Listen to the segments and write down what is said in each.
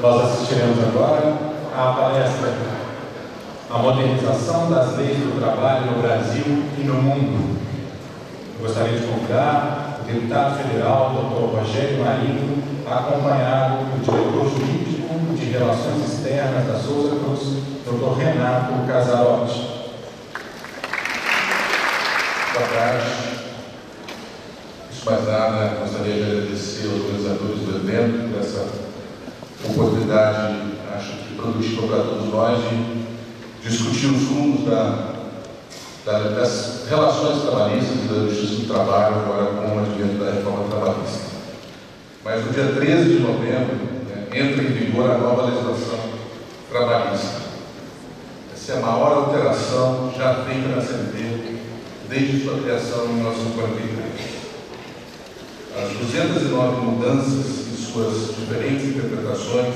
Nós assistiremos agora à palestra A Modernização das Leis do Trabalho no Brasil e no Mundo. Eu gostaria de convidar o deputado federal, Dr. Rogério Marinho, acompanhado do diretor jurídico de Relações Externas da Souza Cruz, Dr. Renato Casarotti. Boa tarde. Antes de mais nada, gostaria de agradecer aos organizadores do evento por essa oportunidade, acho que produtiva para todos nós, de discutir os rumos das relações trabalhistas e da justiça do trabalho agora com o advento da reforma trabalhista. Mas no dia 13 de novembro, entra em vigor a nova legislação trabalhista. Essa é a maior alteração já feita na CLT desde sua criação em 1943. As 209 mudanças e suas diferentes interpretações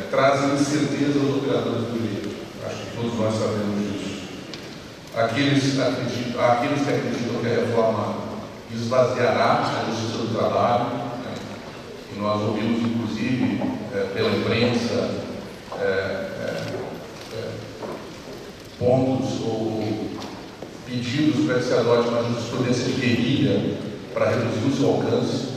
trazem incerteza aos operadores do direito. Acho que todos nós sabemos disso. Aqueles que acreditam que a reforma esvaziará a justiça do trabalho, e nós ouvimos inclusive pela imprensa pontos ou pedidos para que se adote uma jurisprudência de guerrilha para reduzir o seu alcance.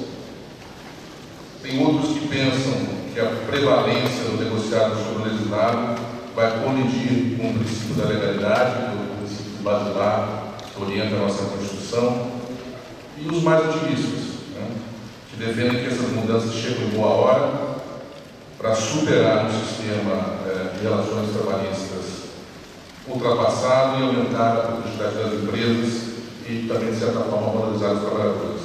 Tem outros que pensam que a prevalência do negociado sobre o legislado vai colidir com o princípio da legalidade, o princípio basilar que orienta a nossa Constituição, e os mais otimistas, que defendem que essas mudanças chegam em boa hora para superar um sistema de relações trabalhistas ultrapassado e aumentar a produtividade das empresas e também, de certa forma, valorizar os trabalhadores.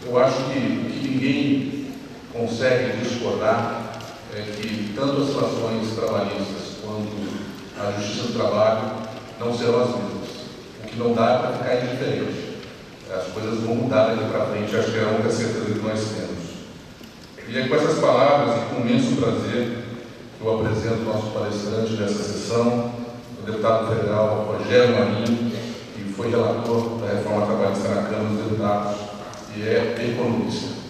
Eu acho que ninguém consegue discordar que tanto as relações trabalhistas quanto a justiça do trabalho não serão as mesmas. O que não dá é para ficar indiferente. As coisas vão mudar daqui para frente, acho que é a única certeza que nós temos. E é com essas palavras e com imenso prazer que eu apresento o nosso palestrante dessa sessão, o deputado federal Rogério Marinho, que foi relator da reforma trabalhista na Câmara dos Deputados e é economista.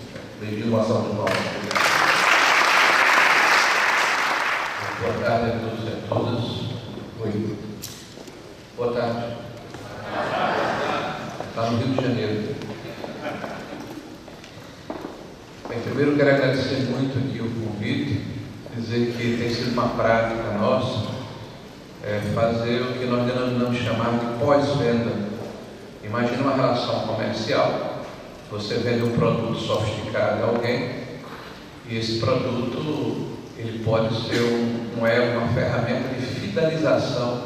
Bem-vindo à salva de palmas. Boa tarde a todos e a todas. Oi. Boa tarde. Está no Rio de Janeiro. Bem, primeiro quero agradecer muito aqui o convite, dizer que tem sido uma prática nossa fazer o que nós denominamos de chamar de pós-venda. Imagina uma relação comercial, você vende um produto sofisticado a alguém e esse produto ele pode ser uma ferramenta de fidelização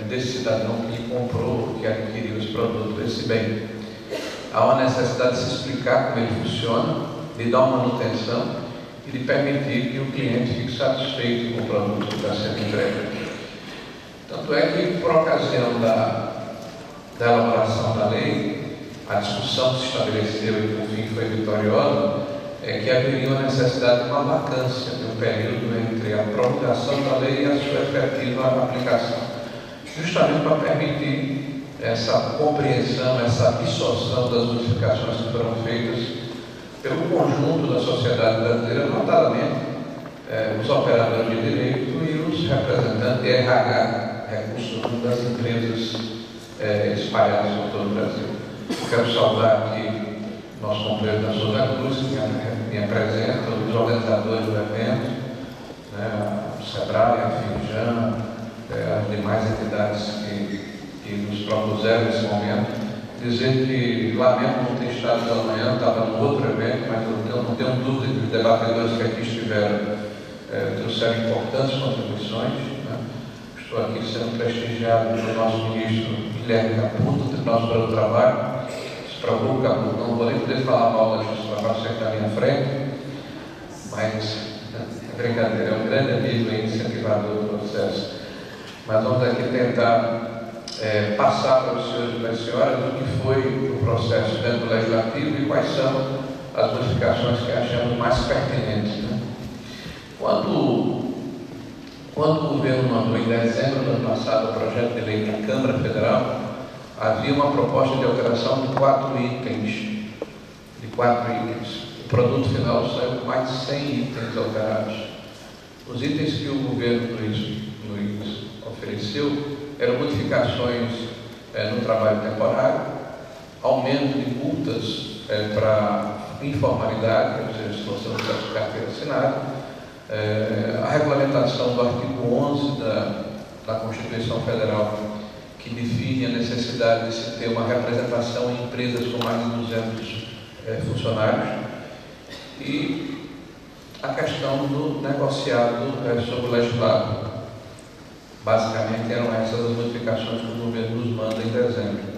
desse cidadão que comprou, que adquiriu esse produto, esse bem. Há uma necessidade de se explicar como ele funciona, de dar uma manutenção e de permitir que o cliente fique satisfeito com o produto que está sendo entregue. Tanto é que, por ocasião da elaboração da lei, a discussão que se estabeleceu e por fim foi vitoriosa, é que haveria uma necessidade de uma vacância de um período entre a promulgação da lei e a sua efetiva aplicação, justamente para permitir essa compreensão, essa absorção das modificações que foram feitas pelo conjunto da sociedade brasileira, notadamente os operadores de direito e os representantes de RH, recursos humanos das empresas espalhadas por todo o Brasil. Quero saudar aqui nosso companheiro da Souza Cruz, que me apresenta, os organizadores do evento, o SEBRAE, a FINJAN, as demais entidades que nos propuseram nesse momento. Dizer que lamento não ter estado pela manhã, estava no outro evento, mas eu não tenho dúvida que os debatedores que aqui estiveram trouxeram importantes contribuições. Estou aqui sendo prestigiado pelo nosso ministro Guilherme Caputo, do Tribunal Superior do Trabalho. Se preocupe, Caputo, não vou nem poder falar mal da justiça do trabalho, você que está à minha frente, mas é brincadeira, é um grande amigo e incentivador do processo. Mas vamos aqui tentar passar para os senhores e para as senhoras o que foi o processo dentro do legislativo e quais são as modificações que achamos mais pertinentes. Quando o governo mandou em dezembro do ano passado o projeto de lei na Câmara Federal, havia uma proposta de alteração de 4 itens. o produto final saiu com mais de 100 itens alterados. Os itens que o governo nos ofereceu eram modificações no trabalho temporário, aumento de multas para informalidade, ou seja, se você não tiver carteira assinada, a regulamentação do artigo 11 da Constituição Federal, que define a necessidade de se ter uma representação em empresas com mais de 200 funcionários, e a questão do negociado sobre o legislado. Basicamente eram essas as modificações que o governo nos manda em dezembro.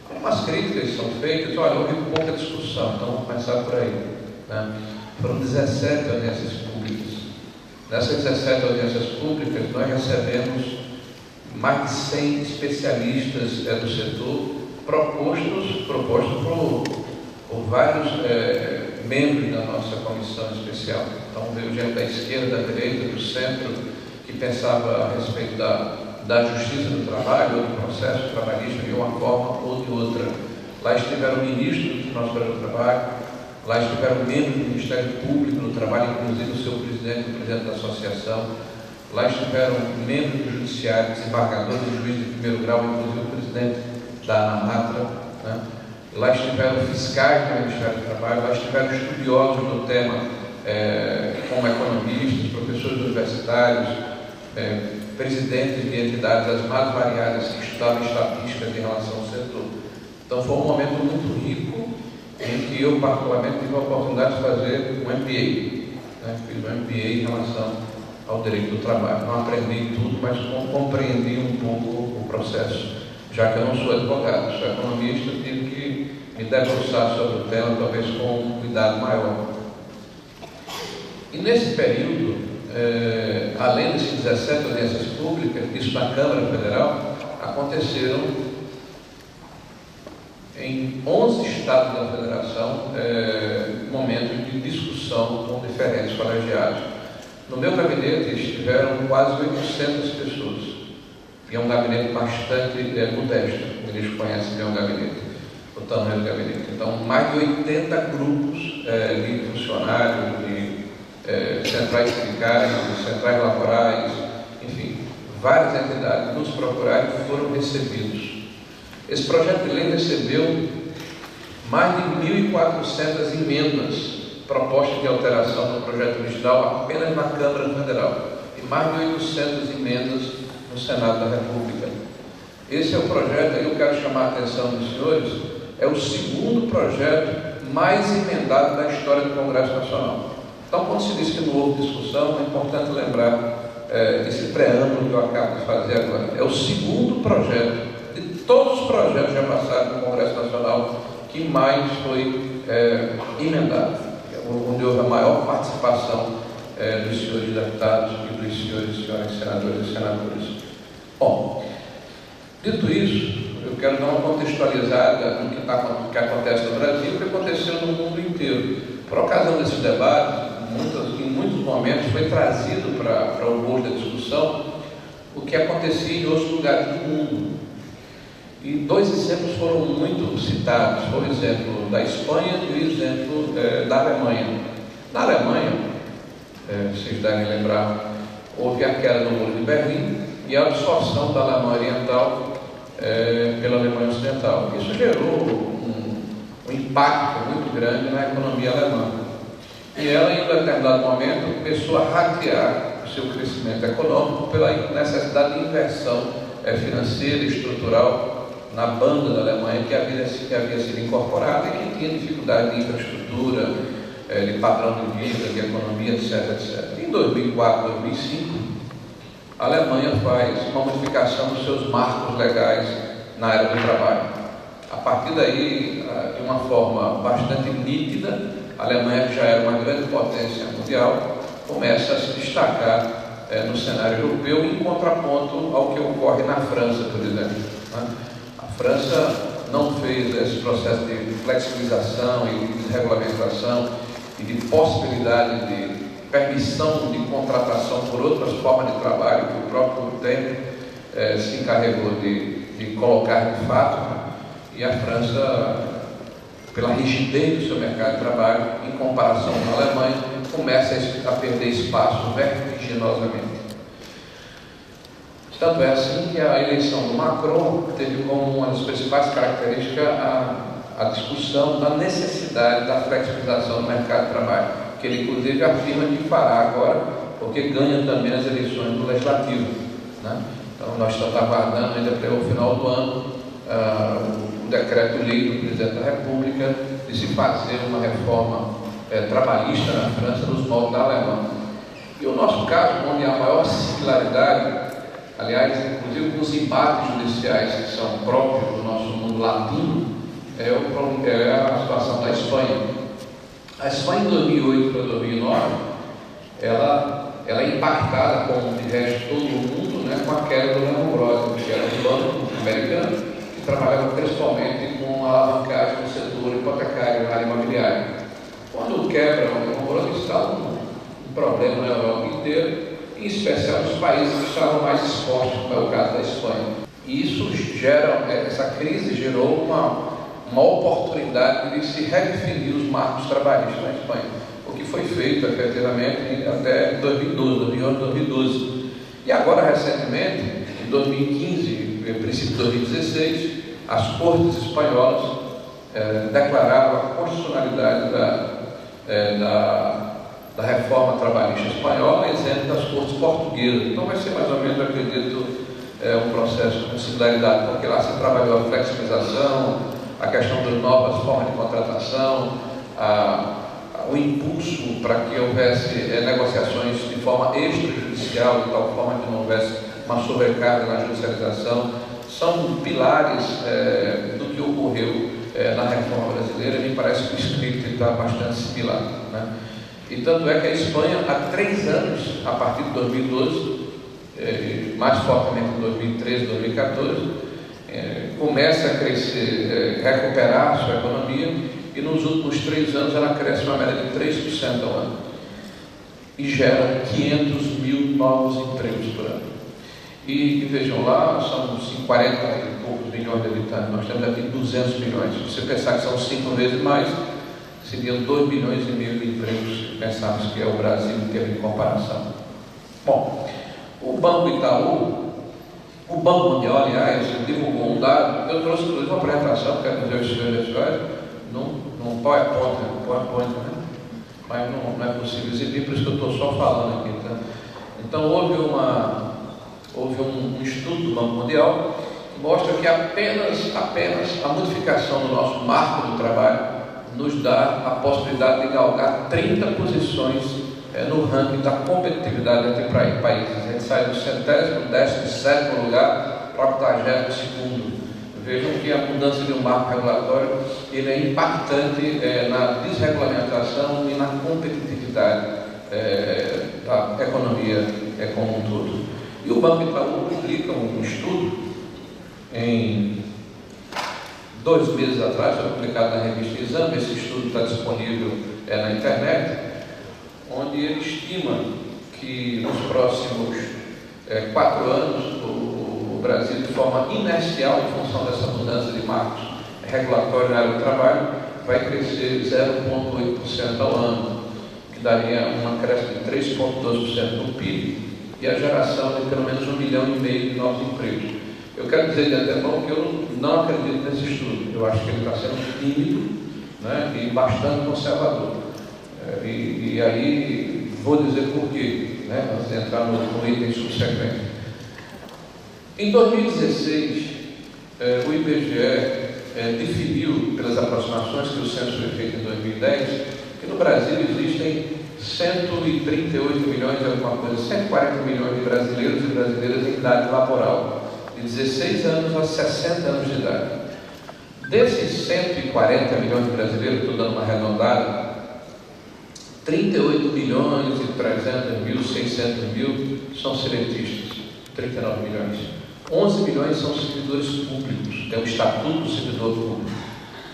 Algumas críticas são feitas, olha, houve pouca discussão, então vamos começar por aí, né? Foram 17 audiências públicas. Nessas 17 audiências públicas, nós recebemos mais de 100 especialistas do setor, propostos por vários membros da nossa comissão especial. Então, veio gente da esquerda, da direita, do centro, que pensava a respeito da justiça do trabalho, ou do processo trabalhista de uma forma ou de outra. Lá estiveram ministros do nosso trabalho, lá estiveram membros do Ministério Público do Trabalho, inclusive o seu presidente, o presidente da associação. Lá estiveram membros do Judiciário, desembargadores e juízes de primeiro grau, inclusive o presidente da ANAMATRA, né? Lá estiveram fiscais do Ministério do Trabalho, lá estiveram estudiosos do tema, como economistas, professores universitários, presidentes de entidades as mais variadas que estudavam estatísticas em relação ao setor. Então foi um momento muito rico em que eu particularmente tive a oportunidade de fazer um MBA, né? Fiz um MBA em relação ao direito do trabalho. Não aprendi tudo, mas compreendi um pouco o processo, já que eu não sou advogado, sou economista, tive que me debruçar sobre o tema, talvez com um cuidado maior. E nesse período, além desses 17 audiências públicas, isso na Câmara Federal, aconteceram em 11 estados da Federação momentos de discussão com diferentes colegiados. No meu gabinete estiveram quase 800 pessoas, e é um gabinete bastante modesto, o ministro conhece bem o gabinete, o tamanho do gabinete. Então, mais de 80 grupos de funcionários, de centrais sindicais, centrais laborais, enfim, várias entidades nos procuraram e foram recebidos. Esse projeto de lei recebeu mais de 1.400 emendas propostas de alteração do projeto original apenas na Câmara Federal e mais de 800 emendas no Senado da República. Esse é o projeto, aí eu quero chamar a atenção dos senhores, é o segundo projeto mais emendado da história do Congresso Nacional. Então, quando se diz que não houve discussão, é importante lembrar esse preâmbulo que eu acabo de fazer agora. É o segundo projeto, de todos os projetos já passados no Congresso Nacional, que mais foi emendado, onde houve a maior participação dos senhores deputados e dos senhores e senhoras senadores e senadoras. Bom, dito isso, eu quero dar uma contextualizada no que acontece no Brasil e o que aconteceu no mundo inteiro. Por ocasião desses debates, em muitos momentos foi trazido para o bojo da discussão o que acontecia em outros lugares do mundo. E dois exemplos foram muito citados, foi o exemplo da Espanha e o exemplo da Alemanha. Na Alemanha, vocês devem lembrar, houve a queda do Muro de Berlim e a absorção da Alemanha Oriental pela Alemanha Ocidental. Isso gerou um impacto muito grande na economia alemã. E ela, em um determinado momento, começou a hackear o seu crescimento econômico pela necessidade de inversão financeira e estrutural na banda da Alemanha que havia sido incorporada e que tinha dificuldade de infraestrutura, de padrão de vida, de economia, etc, etc. Em 2004, 2005, a Alemanha faz uma modificação dos seus marcos legais na área do trabalho. A partir daí, de uma forma bastante nítida, a Alemanha, que já era uma grande potência mundial, começa a se destacar no cenário europeu em contraponto ao que ocorre na França, por exemplo. A França não fez esse processo de flexibilização e de regulamentação e de possibilidade de permissão de contratação por outras formas de trabalho que o próprio Temer se encarregou de colocar de fato, e a França pela rigidez do seu mercado de trabalho, em comparação com a Alemanha, começa a perder espaço vertiginosamente. Tanto é assim que a eleição do Macron teve como uma das principais características a discussão da necessidade da flexibilização do mercado de trabalho, que ele inclusive afirma que fará agora, porque ganha também as eleições do Legislativo, né? Então nós estamos aguardando ainda até o final do ano o decreto-lei do Presidente da República de se fazer uma reforma trabalhista na França nos moldes da Alemanha. E o nosso caso, onde há a maior similaridade, aliás, inclusive com os embates judiciais que são próprios do nosso mundo latino, é a situação da Espanha. A Espanha, em 2008 para 2009, ela é impactada, como de resto todo o mundo, né, com a queda do Lehman Brothers, que era um banco americano que trabalhava principalmente com a alavancagem do setor hipotecário, na área imobiliária. Quando quebra o Lehman Brothers, está um problema na Europa inteira, em especial nos países que estavam mais expostos, como é o caso da Espanha. E isso essa crise gerou uma oportunidade de se redefinir os marcos trabalhistas na Espanha, o que foi feito efetivamente até 2012. E agora, recentemente, em 2015, princípio de 2016, as cortes espanholas declararam a constitucionalidade da reforma trabalhista espanhola, exemplo das cortes portuguesas. Então vai ser mais ou menos, acredito, um processo com similaridade, porque lá se trabalhou a flexibilização, a questão das novas formas de contratação, o impulso para que houvesse negociações de forma extrajudicial, de tal forma que não houvesse uma sobrecarga na judicialização. São pilares do que ocorreu na reforma brasileira. Me parece que o script está bastante similar, né? E tanto é que a Espanha, há 3 anos, a partir de 2012, mais fortemente em 2013, 2014, começa a crescer, recuperar a sua economia, e nos últimos 3 anos ela cresce uma média de 3% ao ano e gera 500 mil novos empregos por ano. E vejam lá, são 40 e poucos milhões de habitantes, nós temos aqui 200 milhões. Se você pensar que são 5 vezes mais, seriam 2,5 milhões de empregos, pensamos que é o Brasil inteiro em comparação. Bom, o Banco Itaú, o Banco Mundial, aliás, divulgou um dado. Eu trouxe inclusive uma apresentação, quero dizer os senhores, num PowerPoint, né? Mas não é possível exibir, por isso que eu estou só falando aqui, tá? Então houve um estudo do Banco Mundial que mostra que apenas a modificação do nosso marco do trabalho nos dá a possibilidade de galgar 30 posições no ranking da competitividade entre países. A gente sai do 100º, 17º lugar para o 82º. Vejam que a mudança de um marco regulatório ele é impactante na desregulamentação e na competitividade da economia como um todo. E o Banco Itaú publica um estudo em 2 meses atrás, foi publicado na revista Exame. Esse estudo está disponível na internet, onde ele estima que nos próximos 4 anos o Brasil, de forma inercial, em função dessa mudança de marcos regulatórios na área do trabalho, vai crescer 0,8% ao ano, que daria um acréscimo de 3,12% no PIB e a geração de pelo menos 1,5 milhão de novos empregos. Eu quero dizer de antemão que eu não acredito nesse estudo. Eu acho que ele está sendo tímido, né, e bastante conservador. E aí vou dizer por quê, né, antes de entrar no item subsequente. Em 2016, o IBGE definiu, pelas aproximações que o censo foi feito em 2010, que no Brasil existem 138 milhões de alguma coisa, 140 milhões de brasileiros e brasileiras em idade laboral, de 16 anos a 60 anos de idade. Desses 140 milhões de brasileiros, estou dando uma arredondada, 38 milhões e 300 mil, 600 mil são sedentistas, 39 milhões. 11 milhões são servidores públicos, é o Estatuto do Servidor Público.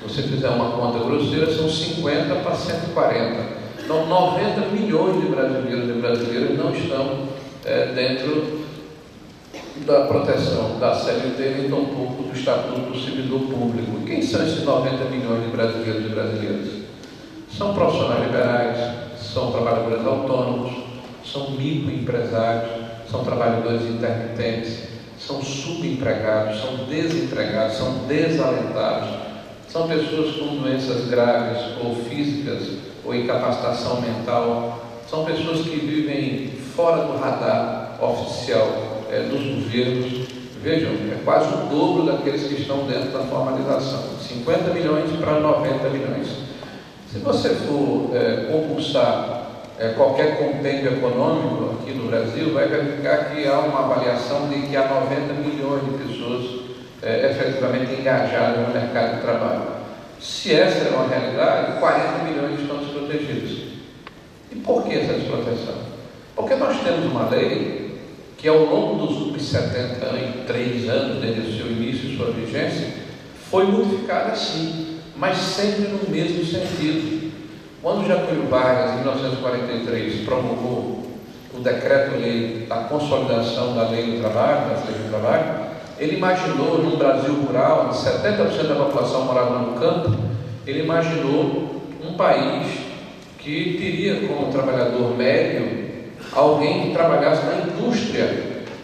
Se você fizer uma conta grosseira, são 50 para 140. Então, 90 milhões de brasileiros e brasileiras não estão dentro da proteção da CLT, nem tampouco do Estatuto do Servidor Público. E quem são esses 90 milhões de brasileiros e brasileiras? São profissionais liberais, são trabalhadores autônomos, são microempresários, são trabalhadores intermitentes, são subempregados, são desempregados, são desalentados, são pessoas com doenças graves ou físicas ou incapacitação mental, são pessoas que vivem fora do radar oficial dos governos. Vejam, é quase o dobro daqueles que estão dentro da formalização, 50 milhões para 90 milhões. Se você for compulsar qualquer compêndio econômico aqui no Brasil, vai verificar que há uma avaliação de que há 90 milhões de pessoas efetivamente engajadas no mercado de trabalho. Se essa é uma realidade, 40 milhões estão desprotegidos. E por que essa desproteção? Porque nós temos uma lei que ao longo dos últimos 73 anos, desde o seu início e sua vigência, foi modificada sim, mas sempre no mesmo sentido. Quando Getúlio Vargas, em 1943, promulgou o decreto-lei da consolidação da lei do trabalho, das leis do trabalho, ele imaginou, num Brasil rural, onde 70% da população morava no campo, ele imaginou um país que teria como trabalhador médio alguém que trabalhasse na indústria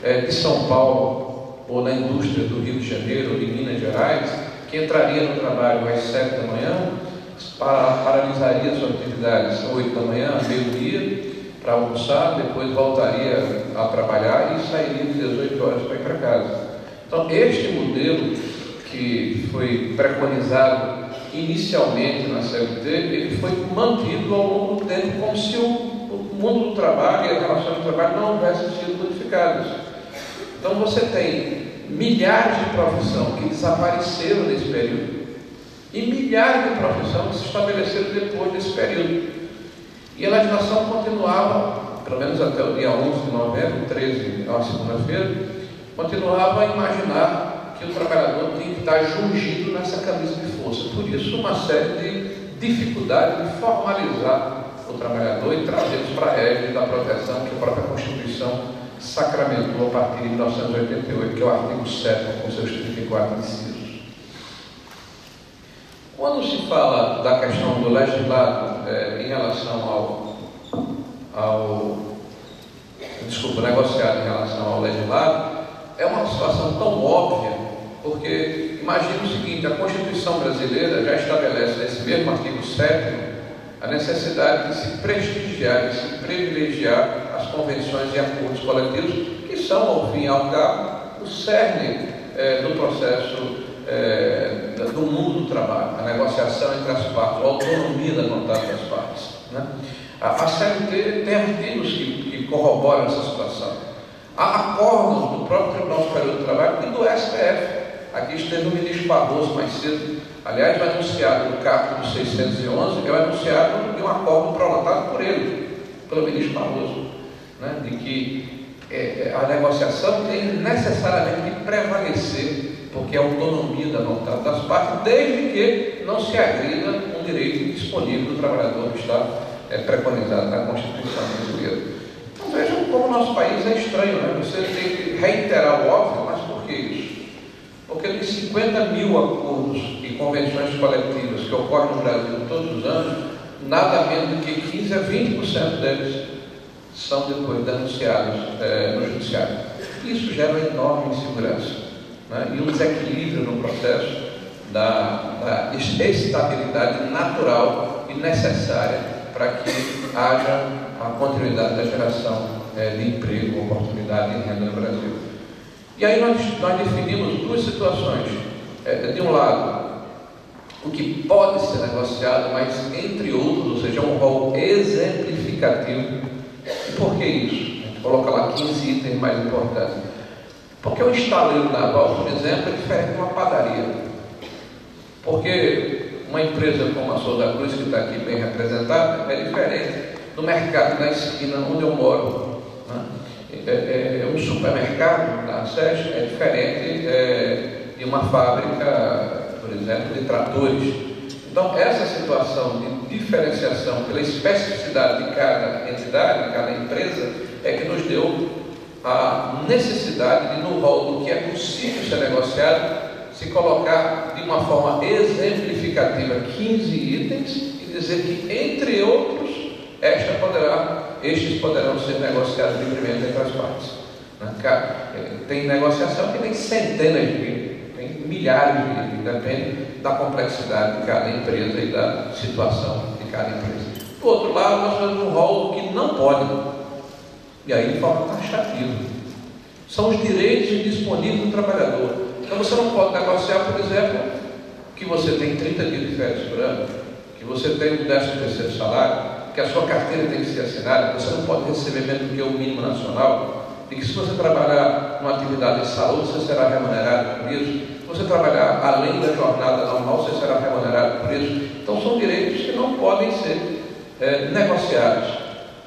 de São Paulo, ou na indústria do Rio de Janeiro, ou de Minas Gerais, que entraria no trabalho às 7 da manhã, paralisaria suas atividades às 8 da manhã, às meio-dia, para almoçar, depois voltaria a trabalhar e sairia às 18 horas para ir para casa. Então, este modelo que foi preconizado inicialmente na CLT, ele foi mantido ao longo do tempo como se o mundo do trabalho e as relações de trabalho não houvessem sido modificadas. Então, você tem milhares de profissões que desapareceram nesse período e milhares de profissões que se estabeleceram depois desse período. E a legislação continuava, pelo menos até o dia 11 de novembro, 13, na segunda-feira, continuava a imaginar que o trabalhador tinha que estar jungido nessa camisa de força. Por isso, uma série de dificuldades de formalizar o trabalhador e trazê-los para a égide da proteção que a própria Constituição sacramentou a partir de 1988, que é o artigo 7, com seus 34 incisos. Quando se fala da questão do legislado em relação negociado em relação ao legislado, é uma situação tão óbvia, porque imagine o seguinte: a Constituição brasileira já estabelece nesse mesmo artigo 7 a necessidade de se prestigiar, de se privilegiar as convenções e acordos coletivos, que são, ao fim e ao cabo, o cerne do processo do mundo do trabalho, a negociação entre as partes, a autonomia da vontade das partes, né? A CLT tem artigos que corroboram essa situação. Há acordos do próprio Tribunal Superior do Trabalho e do STF. Aqui esteve o ministro Barroso mais cedo. Aliás, o enunciado do capítulo 611 é o enunciado de um acordo prolongado por ele, pelo ministro Barroso, né? De que a negociação tem necessariamente que prevalecer, porque é a autonomia da vontade das partes, desde que não se agrida um direito disponível do trabalhador que está preconizado na Constituição brasileira. Então vejam como o nosso país é estranho, né? Você tem que reiterar o óbvio, mas por que isso? Porque de 50 mil acordos e convenções coletivas que ocorrem no Brasil todos os anos, nada menos do que 15 a 20% deles são depois denunciados no judiciário. Isso gera uma enorme insegurança, né? E um desequilíbrio no processo da estabilidade natural e necessária para que haja a continuidade da geração de emprego, oportunidade e renda no Brasil. E aí nós definimos duas situações. De um lado, o que pode ser negociado, mas entre outros, ou seja, um rol exemplificativo. E por que isso? A gente coloca lá 15 itens mais importantes. Porque o estaleiro naval, por exemplo, é diferente de uma padaria. Porque uma empresa como a Souza Cruz, que está aqui bem representada, é diferente do mercado na esquina onde eu moro, né? Um supermercado na SES é diferente de uma fábrica, por exemplo, de tratores. Então, essa situação de diferenciação pela especificidade de cada entidade, de cada empresa, é que nos deu a necessidade de, no rol do que é possível ser negociado, se colocar de uma forma exemplificativa 15 itens e dizer que, entre outros, estes poderão ser negociados livremente entre as partes. Tem negociação que tem centenas de itens, tem milhares de itens, depende da complexidade de cada empresa e da situação de cada empresa. Do outro lado, nós temos um rol que não pode, e aí de forma taxativa. São os direitos disponíveis do trabalhador. Então você não pode negociar, por exemplo, que você tem 30 dias de férias por ano, que você tem o 13º salário, que a sua carteira tem que ser assinada, que você não pode receber menos do que o mínimo nacional, e que se você trabalhar numa atividade de saúde, você será remunerado por isso. Se você trabalhar além da jornada normal, você será remunerado por isso. Então são direitos que não podem ser negociados,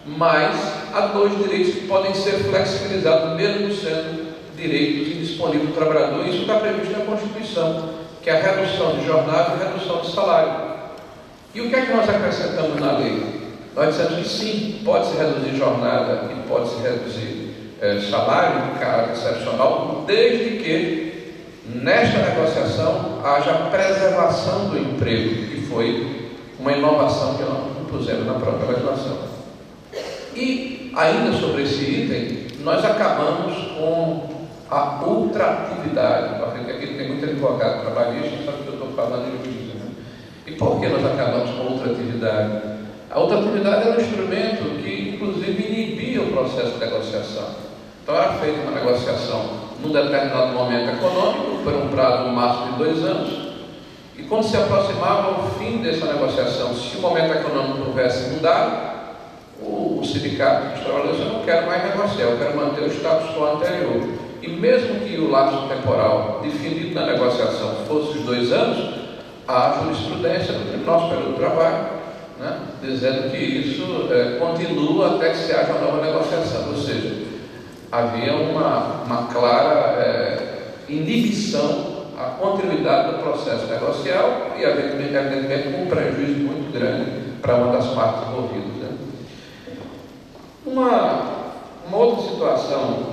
mas há dois direitos que podem ser flexibilizados, mesmo sendo direitos indisponíveis do trabalhador. Isso está previsto na Constituição, que é a redução de jornada e a redução de salário. E o que é que nós acrescentamos na lei? Nós dissemos que sim, pode-se reduzir jornada e pode-se reduzir salário em caráter excepcional, desde que nesta negociação haja preservação do emprego, que foi uma inovação que nós impusemos na própria legislação. E ainda sobre esse item, nós acabamos com a ultratividade, porque aqui tem muito advogado trabalhista, sabe que eu estou falando de juízo, né? E por que nós acabamos com a ultratividade? A ultratividade é um instrumento que, inclusive, inibia o processo de negociação. Então, era feita uma negociação num determinado momento econômico, por um prazo máximo de 2 anos, e quando se aproximava o fim dessa negociação, se o momento econômico houvesse mudado, o sindicato dos trabalhadores: eu não quero mais negociar, eu quero manter o status quo anterior. E mesmo que o lapso temporal definido na negociação fosse os 2 anos, há jurisprudência do Tribunal Superior do Trabalho, né, dizendo que isso continua até que se haja uma nova negociação. Ou seja, havia uma clara inibição à continuidade do processo negocial e, evidentemente, com um prejuízo muito grande para uma das partes envolvidas. Né? Uma outra situação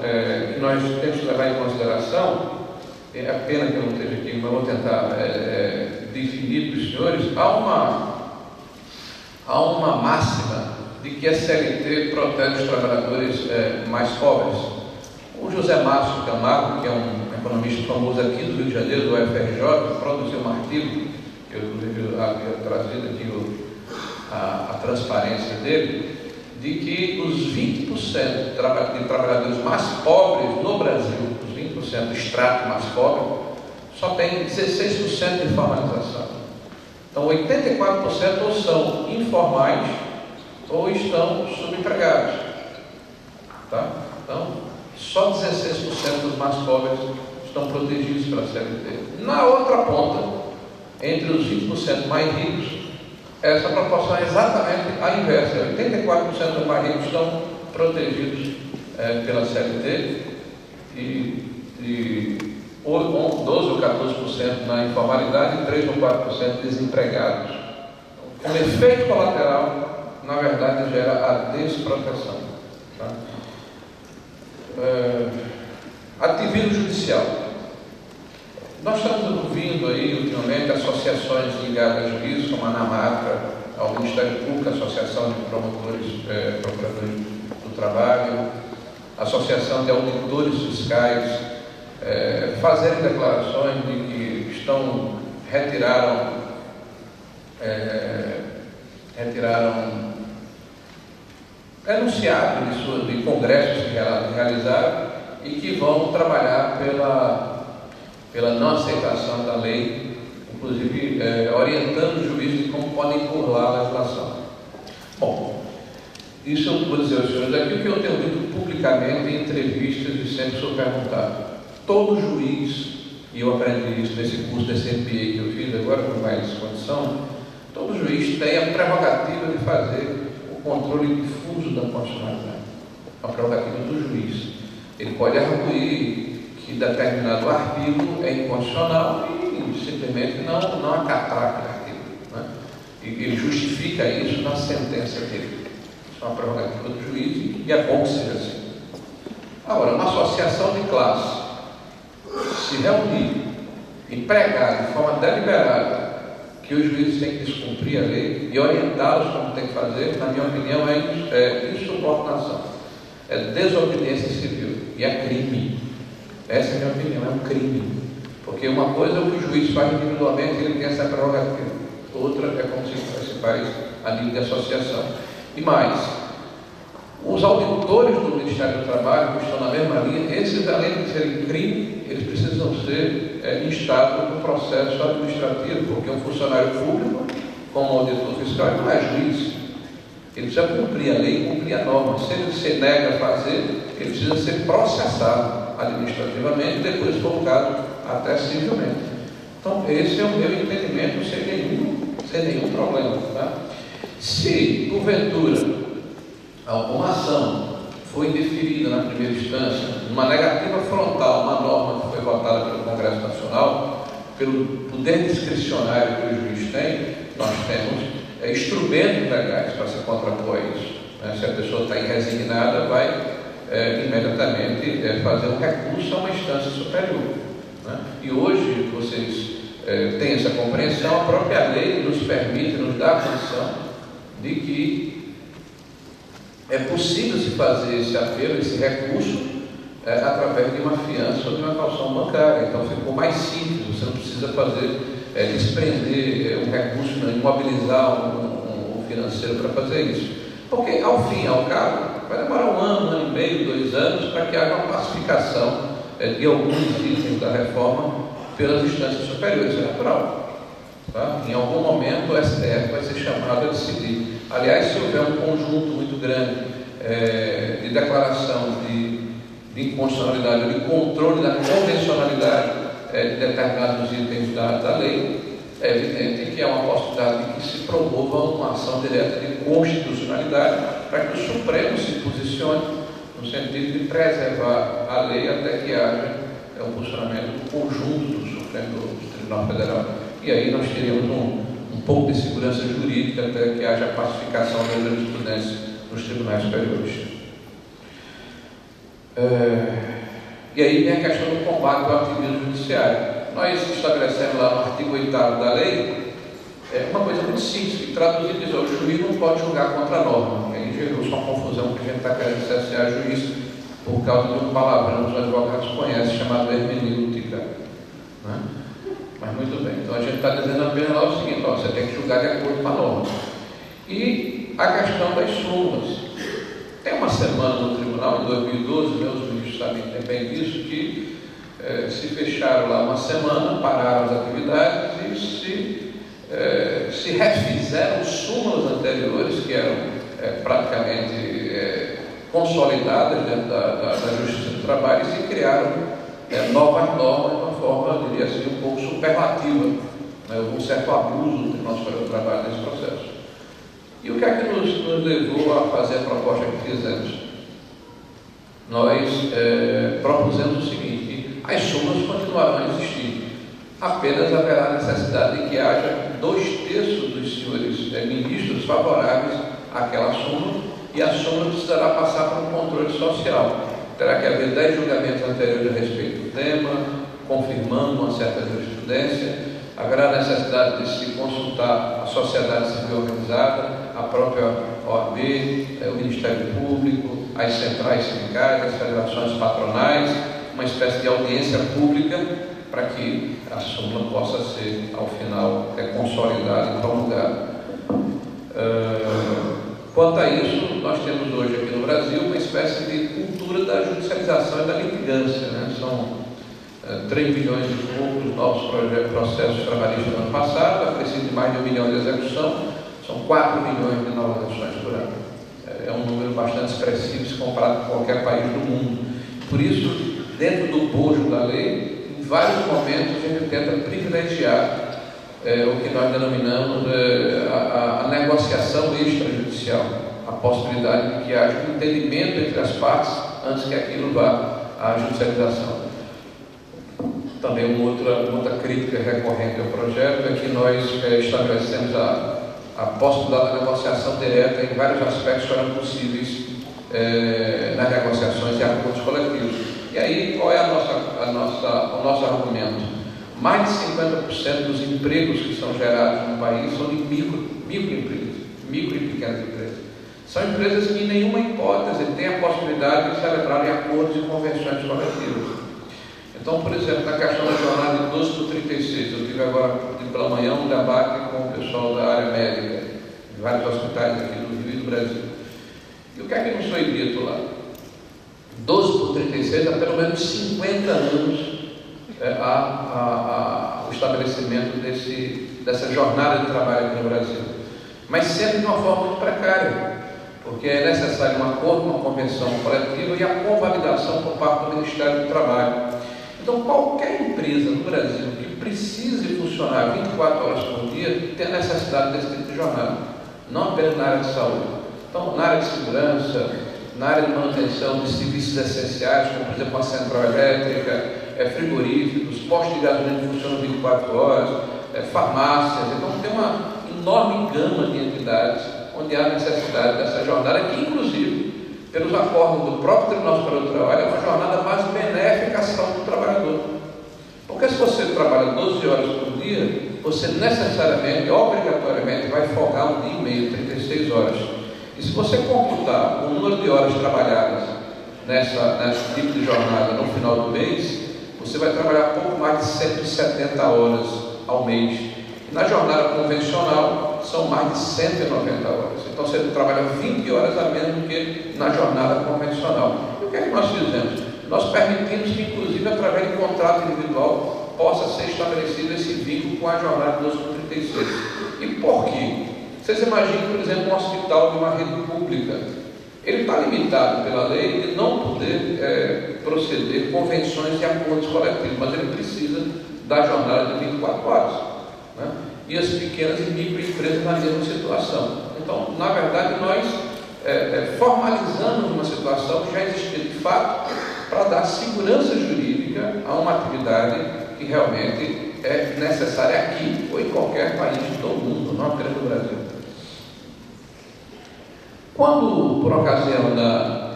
que nós temos que levar em consideração, é a pena que eu não esteja aqui, mas vou tentar definir para os senhores. Há uma máxima de que a CLT protege os trabalhadores mais pobres. O José Márcio Camargo, que é um economista famoso aqui do Rio de Janeiro, do UFRJ, produziu um artigo, que eu inclusive havia trazido aqui a transparência dele, de que os 20% de trabalhadores mais pobres no Brasil, os 20% do extrato mais pobre, só tem 16% de formalização. Então, 84% ou são informais ou estão subempregados. Tá? Então, só 16% dos mais pobres estão protegidos pela CLT. Na outra ponta, entre os 20% mais ricos, essa proporção é exatamente a inversa. 84% dos mais ricos estão protegidos pela CLT e 12 ou 14% na informalidade e 3 ou 4% desempregados. Como efeito colateral, na verdade, gera a desproteção. Tá? Ativismo judicial. Nós estamos ouvindo aí, ultimamente, associações ligadas a juízes, como a ANAMATRA, ao Ministério Público, a Associação de Procuradores do Trabalho, a Associação de Auditores Fiscais, fazerem declarações de que retiraram enunciados de congressos que realizaram e que vão trabalhar pela não aceitação da lei, inclusive orientando os juízes de como podem burlar a legislação. Bom, isso eu vou dizer aos senhores aqui o que eu tenho dito publicamente em entrevistas e sempre sou perguntado. Todo juiz, e eu aprendi isso nesse curso desse MBA que eu fiz agora com mais condição, todo juiz tem a prerrogativa de fazer o controle difuso da constitucionalidade. A prerrogativa do juiz. Ele pode arguir que determinado artigo é inconstitucional e simplesmente não acatar aquele artigo. Né? E ele justifica isso na sentença dele. Isso é uma prerrogativa do juiz e é bom que seja assim. Agora, uma associação de classe se reunir e pregar de forma deliberada que os juízes têm que descumprir a lei e orientá-los como tem que fazer, na minha opinião, é insubordinação, é desobediência civil e é crime. Essa é a minha opinião, é um crime. Porque uma coisa é o que o juiz faz individualmente, ele tem essa prerrogativa. Outra é como se faz a nível de associação. E mais, os auditores do Ministério do Trabalho, que estão na mesma linha, esses, além de serem crime, eles precisam ser instados no processo administrativo, porque um funcionário público, como auditor fiscal, não é juiz. Ele precisa cumprir a lei, cumprir a norma. Se ele se nega a fazer, ele precisa ser processado administrativamente e depois colocado até civilmente. Então, esse é o meu entendimento, sem nenhum problema. Tá? Se, porventura, alguma ação foi indeferida na primeira instância, numa negativa frontal, uma norma que foi votada pelo Congresso Nacional, pelo poder discricionário que o juiz tem, nós temos instrumentos legais para se contrapor a isso. Né? Se a pessoa está resignada, vai imediatamente fazer um recurso a uma instância superior. Né? E hoje vocês têm essa compreensão, a própria lei nos permite, nos dá a condição de que é possível se fazer esse apelo, esse recurso, através de uma fiança ou de uma caução bancária. Então ficou mais simples, você não precisa fazer, desprender um recurso, não, imobilizar um financeiro para fazer isso. Porque, ao fim e ao cabo, vai demorar 1 ano, 1 ano e meio, 2 anos, para que haja uma pacificação de alguns itens da reforma pelas instâncias superiores. Isso é natural. Tá? Em algum momento, o STF vai ser chamado a decidir. Aliás, se houver um conjunto muito grande de declaração de inconstitucionalidade ou de controle da convencionalidade de determinados itens da lei, é evidente que há uma possibilidade de que se promova uma ação direta de constitucionalidade para que o Supremo se posicione no sentido de preservar a lei até que haja um funcionamento conjunto do Supremo do Tribunal Federal. E aí nós teríamos um pouco de segurança jurídica até que haja pacificação da jurisprudência nos tribunais superiores. E aí vem a questão do combate ao ativismo judiciário. Nós estabelecemos lá no artigo 8º da lei uma coisa muito simples, que traduzido diz: o juiz não pode julgar contra a norma. E aí gerou só uma confusão, porque a gente está querendo cercear juiz por causa de um palavrão que os advogados conhecem, chamado hermenêutica. Né? Mas muito bem, então a gente está dizendo apenas lá o seguinte: você tem que julgar de acordo com a norma. E a questão das súmulas. Tem uma semana no tribunal, em 2012, meus ministros sabem bem disso, que se fecharam lá uma semana, pararam as atividades e se refizeram súmulas anteriores, que eram praticamente consolidadas dentro da Justiça do Trabalho, e se criaram novas normas de uma forma, eu diria assim, um pouco superlativa. Houve um certo abuso do Tribunal Superior do Trabalho nesse processo. E o que é que nos levou a fazer a proposta que fizemos? Nós propusemos o seguinte: que as súmulas continuarão a existir, apenas haverá necessidade de que haja 2/3 dos senhores ministros favoráveis àquela súmula, e a súmula precisará passar por um controle social. Terá que haver 10 julgamentos anteriores a respeito do tema, confirmando uma certa jurisprudência. Haverá necessidade de se consultar a sociedade civil organizada, a própria OAB, o Ministério Público, as centrais sindicais, as federações patronais, uma espécie de audiência pública para que a súmula possa ser, ao final, consolidada e promulgada. Quanto a isso, nós temos hoje aqui no Brasil uma espécie de cultura da judicialização e da litigância. Né? São 3 milhões e poucos novos processos trabalhistas no ano passado, acrescido de mais de 1 milhão de execução, são 4 milhões de novas ações por ano. É um número bastante expressivo se comparado com qualquer país do mundo. Por isso, dentro do bojo da lei, em vários momentos a gente tenta privilegiar o que nós denominamos a negociação extrajudicial, a possibilidade de que haja um entendimento entre as partes antes que aquilo vá à judicialização. Também uma outra crítica recorrente ao projeto é que nós estabelecemos a possibilidade da negociação direta em vários aspectos que eram possíveis nas negociações e acordos coletivos. E aí, qual é o nosso argumento? Mais de 50% dos empregos que são gerados no país são de microempresas, micro e pequenas empresas. São empresas que, em nenhuma hipótese, têm a possibilidade de celebrarem acordos e convenções coletivas. Então, por exemplo, na questão da jornada de 12 por 36, eu tive agora pela manhã um debate com o pessoal da área médica, de vários hospitais aqui do Rio e do Brasil. E o que é que nos foi dito lá? 12 por 36 há pelo menos 50 anos o estabelecimento dessa jornada de trabalho aqui no Brasil. Mas sempre de uma forma muito precária, porque é necessário um acordo, uma convenção coletiva e a convalidação por parte do Ministério do Trabalho. Então, qualquer empresa no Brasil que precise funcionar 24 horas por dia tem a necessidade desse tipo de jornada, não apenas na área de saúde. Então, na área de segurança, na área de manutenção de serviços essenciais, como, por exemplo, a central elétrica, frigoríficos, postos de gasolina que funcionam 24 horas, farmácias. Então, tem uma enorme gama de entidades onde há necessidade dessa jornada, que, inclusive, pelos acordos do próprio Tribunal Superior do Trabalho, é uma jornada mais benéfica à saúde do trabalhador. Porque se você trabalha 12 horas por dia, você necessariamente, obrigatoriamente, vai folgar um dia e meio, 36 horas. E se você computar o número de horas trabalhadas nesse tipo de jornada no final do mês, você vai trabalhar pouco mais de 170 horas ao mês. E na jornada convencional, são mais de 190 horas. Então, você trabalha 20 horas a menos do que na jornada convencional. E o que é que nós fizemos? Nós permitimos que, inclusive, através de contrato individual, possa ser estabelecido esse vínculo com a jornada de 12 por 36. E por quê? Vocês imaginem, por exemplo, um hospital de uma rede pública. Ele está limitado pela lei de não poder proceder convenções e acordos coletivos, mas ele precisa da jornada de 24 horas. Né? E as pequenas e microempresas na mesma situação. Então, na verdade, nós formalizamos uma situação que já existia de fato para dar segurança jurídica a uma atividade que realmente é necessária aqui ou em qualquer país do mundo, não apenas no Brasil. Quando, por ocasião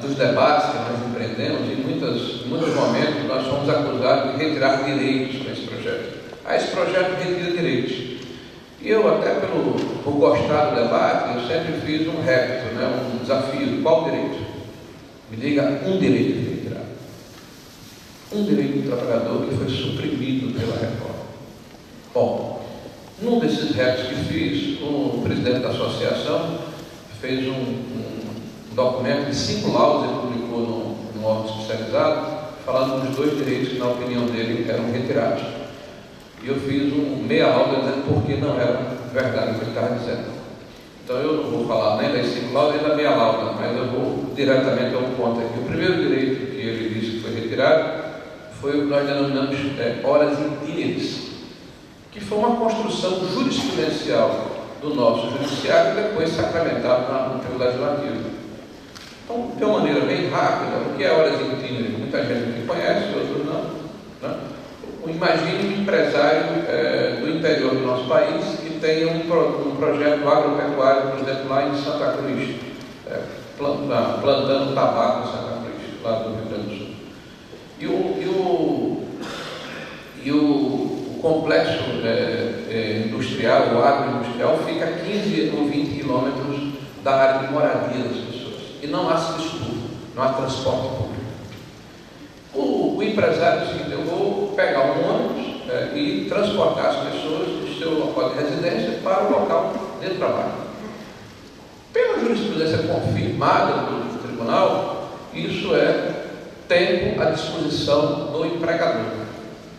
dos debates que nós empreendemos, em muitos momentos nós fomos acusados de retirar direitos para esse projeto. Esse projeto retira direitos. E eu, até por gostar do debate, eu sempre fiz um repto, um desafio. Qual direito? Me diga um direito que foi retirado. Um direito do trabalhador que foi suprimido pela reforma. Bom, num desses reptos que fiz, o presidente da associação fez um documento de 5 laudos, ele publicou num órgão especializado, falando dos 2 direitos que, na opinião dele, eram retirados. E eu fiz meia lauda dizendo por que não era verdade o que ele estava dizendo. Então eu não vou falar nem das 5 laudas nem da meia lauda, mas eu vou diretamente ao ponto aqui. O primeiro direito que ele disse que foi retirado foi o que nós denominamos horas itinentes, que foi uma construção jurisprudencial do nosso judiciário e depois sacramentado no Tribunal Legislativo. Então, de uma maneira bem rápida, o que é horas itinentes? Muita gente que conhece, outros não. Né? Imagine um empresário do interior do nosso país que tenha um projeto agropecuário, por exemplo, lá em Santa Cruz, plantando tabaco em Santa Cruz, lá do Rio Grande do Sul. E o complexo industrial, o agroindustrial, fica a 15 ou 20 quilômetros da área de moradia das pessoas. E não há serviço público, não há transporte público. O empresário disse o seguinte: eu vou pegar um ônibus e transportar as pessoas do seu local de residência para o local de trabalho. Pela jurisprudência confirmada do tribunal, isso é tempo à disposição do empregador.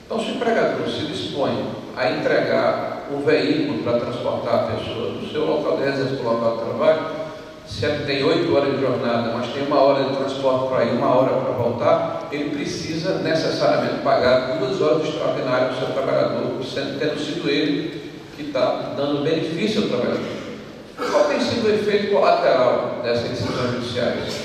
Então, se o empregador se dispõe a entregar o veículo para transportar a pessoa do seu local de residência para o local de trabalho, se ele tem 8 horas de jornada, mas tem 1 hora de transporte para ir, 1 hora para voltar, ele precisa necessariamente pagar 2 horas extraordinárias ao seu trabalhador, tendo sido ele que está dando benefício ao trabalhador. Qual tem sido o efeito colateral dessas decisões judiciais?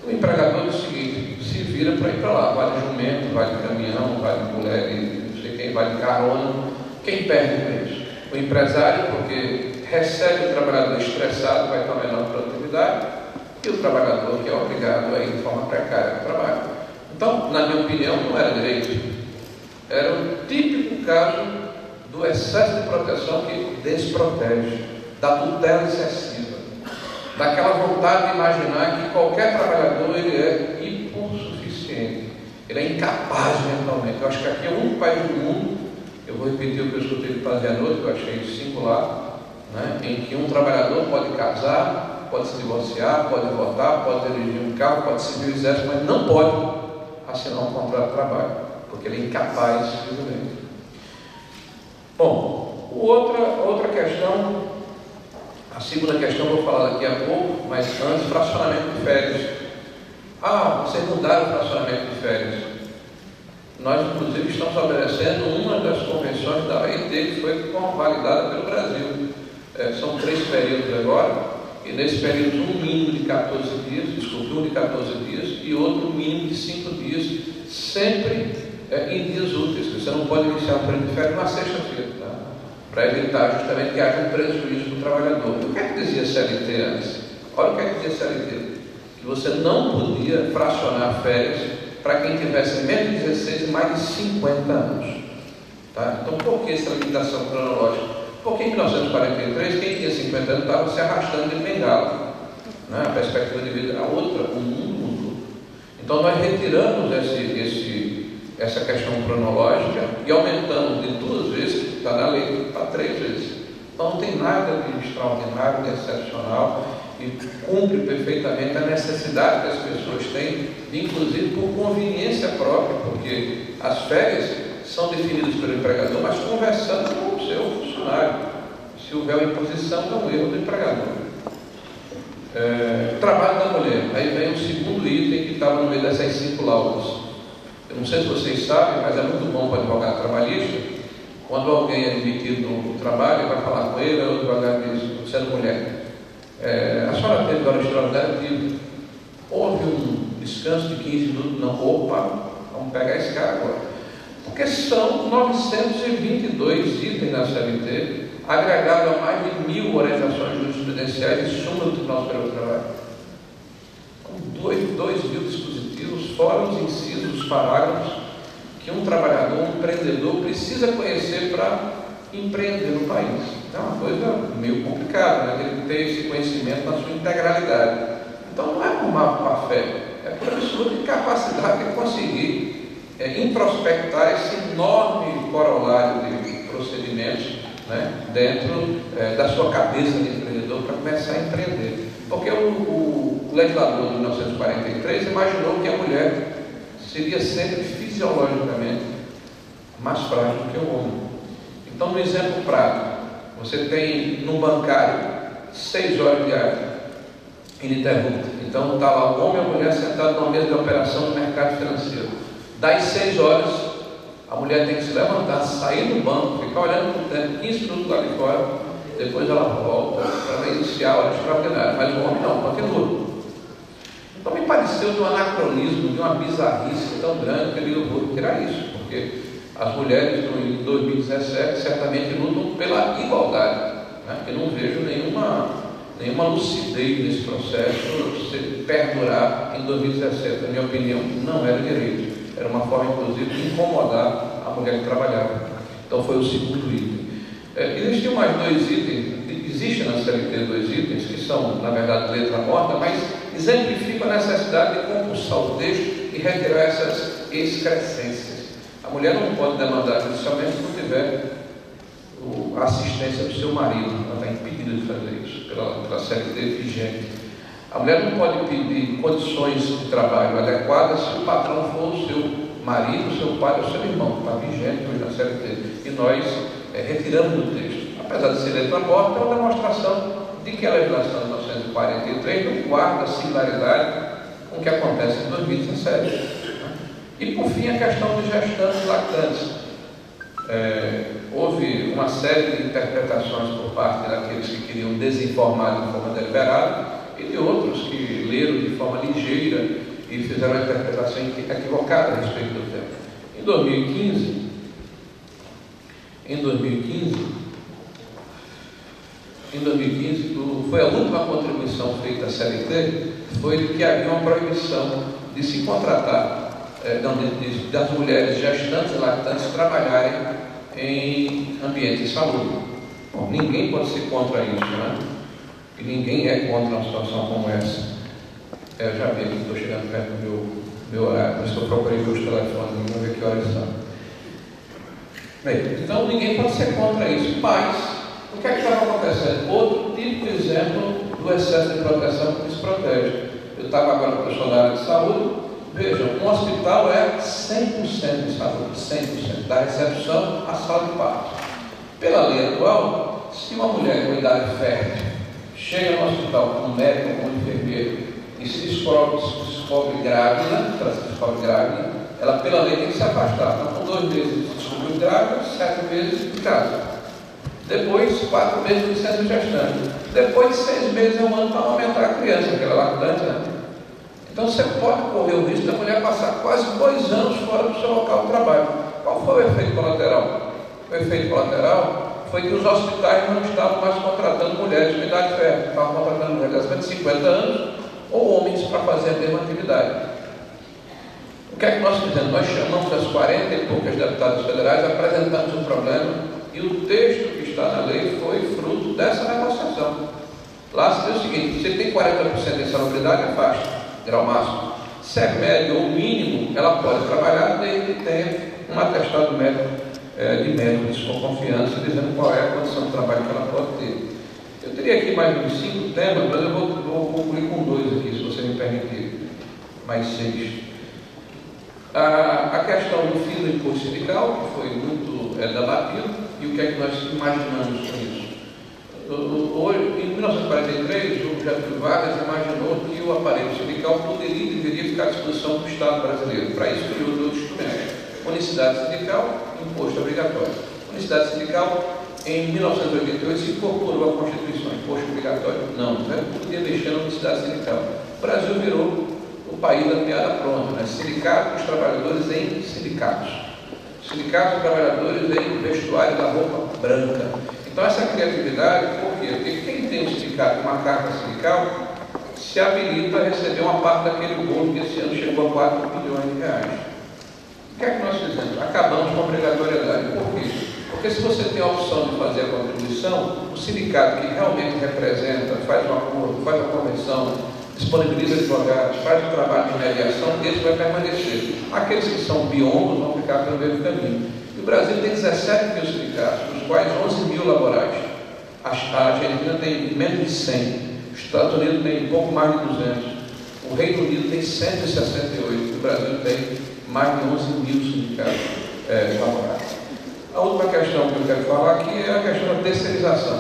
O empregador diz o seguinte: se vira para ir para lá, vai de jumento, vai de caminhão, vai de mulher, não sei quem, vai de carona. Quem perde com isso? O empresário, porque recebe o trabalhador estressado, vai ter uma menor produtividade, e o trabalhador que é obrigado a ir de forma precária ao trabalho. Então, na minha opinião, não era direito. Era um típico caso do excesso de proteção que desprotege, da tutela excessiva, daquela vontade de imaginar que qualquer trabalhador ele é hipossuficiente, ele é incapaz mentalmente. Eu acho que aqui é o único país do mundo, eu vou repetir o que eu escutei de fazer à noite, que eu achei singular, né, em que um trabalhador pode casar, pode se divorciar, pode votar, pode dirigir um carro, pode servir o exército, mas não pode assinar um contrato de trabalho, porque ele é incapaz fisicamente. Bom, outra questão, a segunda questão eu vou falar daqui a pouco, mas antes, fracionamento de férias. Vocês mudaram o fracionamento de férias. Nós, inclusive, estamos obedecendo uma das convenções da OIT, que foi validada pelo Brasil. São 3 períodos agora, e nesse período um mínimo de 14 dias, um de 14 dias, e outro mínimo de 5 dias, sempre em dias úteis. Você não pode iniciar um período de férias na sexta-feira, tá? Para evitar justamente que haja um prejuízo para o trabalhador. E o que é que dizia a CLT antes? Olha o que é que dizia a CLT. Que você não podia fracionar férias para quem tivesse menos de 16 e mais de 50 anos. Tá? Então, por que essa limitação cronológica? Porque em 1943, quem tinha 50 anos estava se arrastando de bengala, né? A perspectiva de vida era outra, o mundo mudou. Então, nós retiramos essa questão cronológica e aumentamos de 2 vezes, que está na lei, para 3 vezes. Então, não tem nada de extraordinário, de excepcional, e cumpre perfeitamente a necessidade que as pessoas têm, inclusive por conveniência própria, porque as férias são definidas pelo empregador, mas conversando com o seu funcionário. Se houver uma imposição, é um erro do empregador. Trabalho da mulher. Aí vem o segundo item que estava no meio dessas 5 laudas. Eu não sei se vocês sabem, mas é muito bom para o advogado trabalhista, quando alguém é demitido no trabalho, vai falar com ele, o advogado diz, você é mulher. A senhora teve hora extraordinária? Houve um descanso de 15 minutos? Não. Vamos pegar esse cara agora. Porque são 922 itens na CLT, agregado a mais de 1000 orientações jurisprudenciais e súmula do Tribunal Superior do Trabalho. Com 2.000 dispositivos, fora os incisos, os parágrafos, que um trabalhador, um empreendedor precisa conhecer para empreender no país. É uma coisa meio complicada, né? Ele ter esse conhecimento na sua integralidade. Então não é por má fé, é por absoluta capacidade de conseguir introspectar esse enorme corolário de procedimentos, né, dentro da sua cabeça de empreendedor para começar a empreender. Porque o legislador de 1943 imaginou que a mulher seria sempre fisiologicamente mais frágil que o homem. Então, no exemplo prático, você tem no bancário 6 horas diárias ininterruptas. Então, está lá o homem e a mulher sentados numa mesa de operação no mercado financeiro. Das 6 horas, a mulher tem que se levantar, sair do banco, ficar olhando para o tempo, 15 minutos lá de fora, depois ela volta para iniciar a hora extraordinária. Mas o homem não, continua. Então me pareceu de um anacronismo, de uma bizarrice tão grande que eu vou tirar isso, porque as mulheres em 2017 certamente lutam pela igualdade, né? Eu não vejo nenhuma lucidez nesse processo se perdurar em 2017. Na minha opinião, não era direito. Era uma forma, inclusive, de incomodar a mulher que trabalhava. Então, foi o segundo item. Existiam mais 2 itens, existem na CLT 2 itens, que são, na verdade, letra morta, mas exemplificam a necessidade de compulsar o texto e retirar essas excrescências. A mulher não pode demandar judicialmente se não tiver a assistência do seu marido. Ela está impedida de fazer isso pela CLT vigente. A mulher não pode pedir condições de trabalho adequadas se o patrão for o seu marido, o seu pai ou o seu irmão. Está vigente hoje na CLT. E nós retiramos do texto. Apesar de ser letra morta, é uma demonstração de que a legislação de 1943 não guarda similaridade com o que acontece em 2017. E, por fim, a questão dos gestantes e lactantes. Houve uma série de interpretações por parte daqueles que queriam desinformar de forma deliberada e de outros que leram de forma ligeira e fizeram uma interpretação equivocada a respeito do tema. Em 2015, em 2015, foi a última contribuição feita à CLT, foi de que havia uma proibição de se contratar, das mulheres gestantes e lactantes trabalharem em ambiente de saúde. Bom, ninguém pode ser contra isso, né? E ninguém é contra uma situação como essa. Eu já vi que estou chegando perto do meu horário, por isso que eu procurei ver os telefones, vamos ver que horas são. Bem, então ninguém pode ser contra isso, mas o que é que estava acontecendo? Outro típico exemplo do excesso de proteção que desprotege. Eu estava agora com o pessoal da área de saúde. Vejam, um hospital é 100% de saúde, 100%, da recepção à sala de parto. Pela lei atual, se uma mulher com idade fértil chega no hospital com um médico, com um enfermeiro, e se descobre grávida, ela pela lei tem que se afastar. Então, com 2 meses se descobriu grávida, 7 meses de casa. Depois, 4 meses de licença gestante. Depois de 6 meses é um ano para aumentar a criança, aquela lactante, né? Então você pode correr o risco da mulher passar quase 2 anos fora do seu local de trabalho. Qual foi o efeito colateral? O efeito colateral foi que os hospitais não estavam mais contratando mulheres com idade fértil, estavam contratando mulheres acima de 50 anos ou homens para fazer a mesma atividade. O que é que nós fizemos? Nós chamamos as 40 e poucas deputadas federais, apresentamos um problema e o texto que está na lei foi fruto dessa negociação. Lá se diz o seguinte: você tem 40% de insalubridade, afasta. Grau máximo. Se é médio ou mínimo, ela pode trabalhar desde que tenha um atestado médico de médico de sua confiança, dizendo qual é a condição de trabalho que ela pode ter. Eu teria aqui mais uns 5 temas, mas eu vou concluir com 2 aqui, se você me permitir. Mais 6. A questão do fim do imposto sindical, que foi muito debatido, e o que é que nós imaginamos com isso? Hoje, em 1943, o Getúlio Vargas imaginou que o aparelho sindical poderia e deveria ficar à disposição do Estado brasileiro. Para isso, criou 2 instrumentos: unicidade sindical e imposto obrigatório. Unicidade sindical, em 1988, se incorporou à Constituição. Imposto obrigatório, não, né? Podia mexer na unicidade sindical. O Brasil virou o país da piada pronta, né? Sindicato dos trabalhadores em sindicatos. Sindicato dos trabalhadores em vestuário da roupa branca. Então, essa criatividade, por quê? Porque quem tem um sindicato, uma carta sindical, se habilita a receber uma parte daquele bolo que esse ano chegou a 4 bilhões de reais. O que é que nós fizemos? Acabamos com a obrigatoriedade. Por quê? Porque se você tem a opção de fazer a contribuição, o sindicato que realmente representa, faz um acordo, faz a convenção, disponibiliza advogados, faz o trabalho de mediação, esse vai permanecer. Aqueles que são biombos vão ficar pelo mesmo caminho. O Brasil tem 17 mil sindicatos, dos quais 11 mil laborais. A Argentina tem menos de 100, os Estados Unidos tem pouco mais de 200, o Reino Unido tem 168, o Brasil tem mais de 11 mil sindicatos laborais. A última questão que eu quero falar aqui é a questão da terceirização.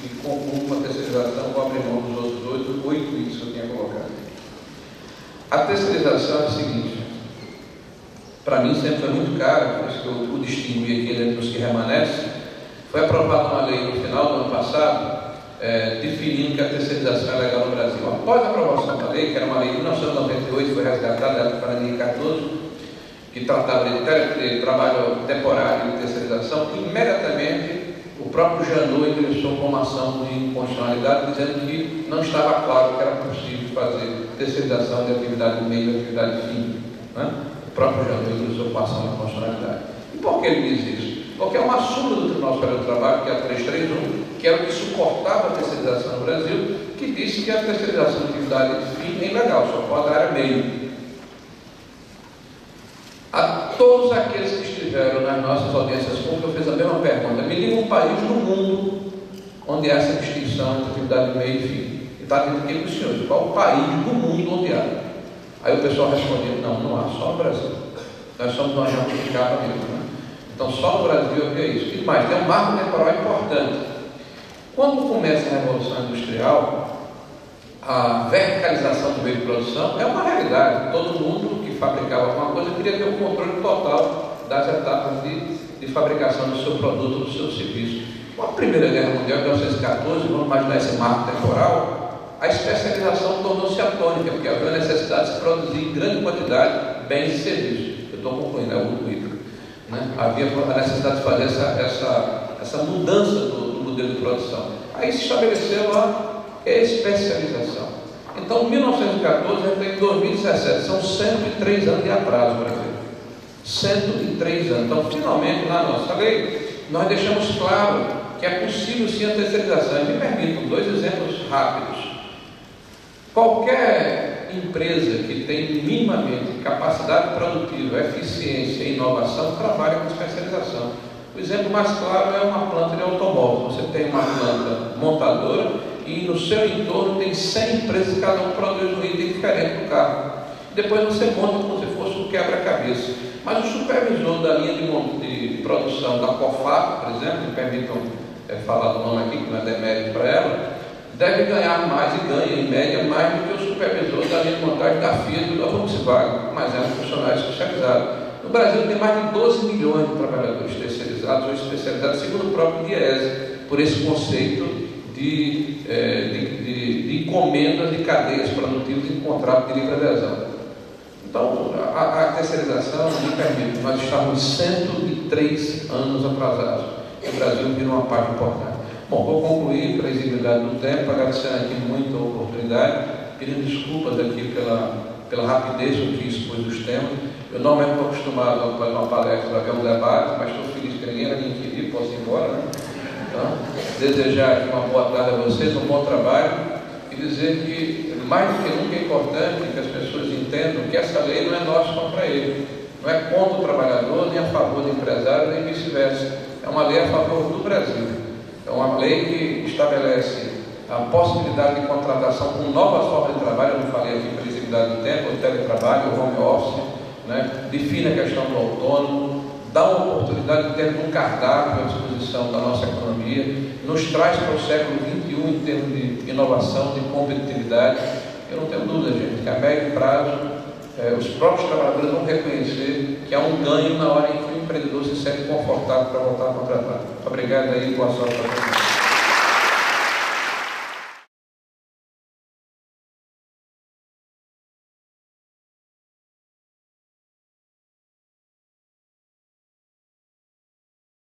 E com uma terceirização, vou abrir mão dos outros 8 itens que eu tinha colocado. A terceirização é o seguinte: para mim sempre foi muito caro, por isso que eu o distingui aqui dentro dos que remanescem. Foi aprovada uma lei no final do ano passado, definindo que a terceirização é legal no Brasil. Após a aprovação da lei, que era uma lei de 1998, foi resgatada da época de Cardoso, que tratava de trabalho temporário e terceirização, imediatamente o próprio Janot ingressou com uma ação de inconstitucionalidade, dizendo que não estava claro que era possível fazer terceirização de atividade de meio e atividade de fim, né? O próprio Janot ingressou com a ação de inconstitucionalidade. E por que ele diz isso? Porque é uma súmula do Tribunal Superior do Trabalho, que é a 331, que era o que suportava a terceirização no Brasil, que disse que a terceirização de atividade de fim é ilegal, só pode dar área meio. A todos aqueles que estiveram nas nossas audiências públicas, eu fiz a mesma pergunta: me diga um país no mundo onde há essa distinção entre atividade de meio e fim. E está dizendo aqui para os senhores: qual o país no mundo onde há? Aí o pessoal respondia: não há, só no Brasil. Nós somos uma jabuticaba mesmo, né? Então só no Brasil havia isso. E mais, tem um marco temporal importante. Quando começa a Revolução Industrial, a verticalização do meio de produção é uma realidade. Todo mundo que fabricava alguma coisa queria ter um controle total das etapas de fabricação do seu produto, do seu serviço. Com a Primeira Guerra Mundial, em 1914, vamos imaginar esse marco temporal, a especialização tornou-se atônica, porque havia a necessidade de se produzir em grande quantidade bens e serviços. Eu estou concluindo, é o último item, né? Havia a necessidade de fazer essa mudança do modelo de produção. Aí se estabeleceu a especialização. Então, 1914 até 2017, são 103 anos de atraso, Brasil. 103 anos. Então, finalmente, na nossa lei, nós deixamos claro que é possível sim a terceirização. E me permitam 2 exemplos rápidos. Qualquer empresa que tem minimamente capacidade produtiva, eficiência e inovação trabalha com especialização. O exemplo mais claro é uma planta de automóvel. Você tem uma planta montadora e no seu entorno tem 100 empresas, cada um produz um item diferente do carro. Depois você monta como se fosse um quebra-cabeça. Mas o supervisor da linha de produção da COFAP, por exemplo, me permitam falar do nome aqui, que não é demérito para ela, deve ganhar mais e ganha, em média, mais do que o supervisor da linha de montagem da Fiat e da Volkswagen, mas é um funcionário especializado. No Brasil tem mais de 12 milhões de trabalhadores terceirizados ou especializados, segundo o próprio DIEESE, por esse conceito de encomendas de cadeias produtivas em contrato de livre adesão. Então, a terceirização, me permite, nós estamos 103 anos atrasados. O Brasil vira uma parte importante. Bom, vou concluir para a exigibilidade do tempo, agradecendo aqui muito a oportunidade, pedindo desculpas aqui pela rapidez com que expus os temas. Eu normalmente estou acostumado a fazer uma palestra para ver um debate, mas estou feliz que ninguém vai me inquirir, posso ir embora, né? Então, desejar aqui uma boa tarde a vocês, um bom trabalho e dizer que, mais do que nunca, é importante que as pessoas entendam que essa lei não é nossa contra ele, não é contra o trabalhador, nem a favor do empresário, nem vice-versa. É uma lei a favor do Brasil. É uma lei que estabelece a possibilidade de contratação com novas formas de trabalho. Eu não falei aqui pela exigibilidade do tempo, o teletrabalho, o home office, né? Define a questão do autônomo, dá uma oportunidade de ter um cardápio à disposição da nossa economia, nos traz para o século XXI em termos de inovação, de competitividade. Eu não tenho dúvida, gente, que a médio prazo os próprios trabalhadores vão reconhecer que há um ganho na hora em que o empreendedor se sente confortável para voltar a contratar. Obrigado aí, boa sorte para todos.